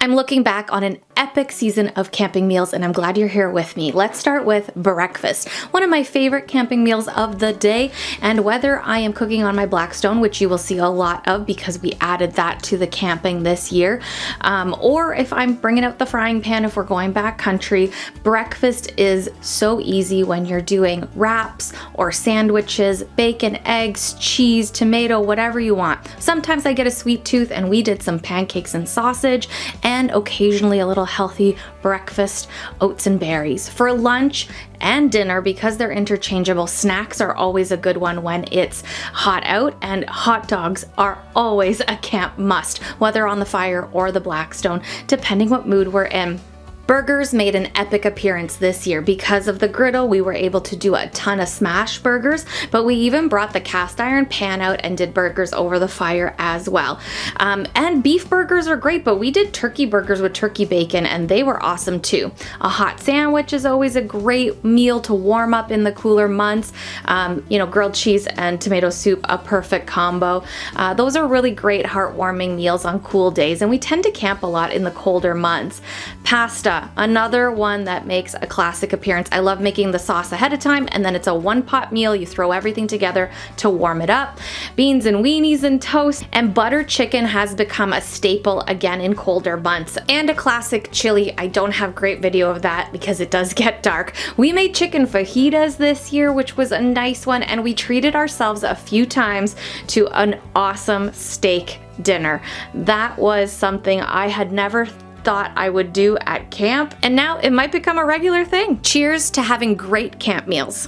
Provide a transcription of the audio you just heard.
I'm looking back on an epic season of camping meals and I'm glad you're here with me. Let's start with breakfast, one of my favorite camping meals of the day. And whether I am cooking on my Blackstone, which you will see a lot of because we added that to the camping this year, or if I'm bringing out the frying pan if we're going backcountry, breakfast is so easy when you're doing wraps or sandwiches, bacon, eggs, cheese, tomato, whatever you want. Sometimes I get a sweet tooth and we did some pancakes and sausage, and occasionally a little healthy breakfast, oats and berries. For lunch and dinner, because they're interchangeable, snacks are always a good one when it's hot out, and hot dogs are always a camp must, whether on the fire or the Blackstone, depending what mood we're in. Burgers made an epic appearance this year. Because of the griddle, we were able to do a ton of smash burgers, but we even brought the cast iron pan out and did burgers over the fire as well. And beef burgers are great, but we did turkey burgers with turkey bacon and they were awesome too. A hot sandwich is always a great meal to warm up in the cooler months. Grilled cheese and tomato soup, a perfect combo. Those are really great heartwarming meals on cool days, and we tend to camp a lot in the colder months. Pasta, another one that makes a classic appearance. I love making the sauce ahead of time, and then it's a one-pot meal. You throw everything together to warm it up. Beans and weenies and toast, and butter chicken has become a staple again in colder months. And a classic chili. I don't have great video of that because it does get dark. We made chicken fajitas this year, which was a nice one, and we treated ourselves a few times to an awesome steak dinner. That was something I had never thought I would do at camp, and now it might become a regular thing. Cheers to having great camp meals.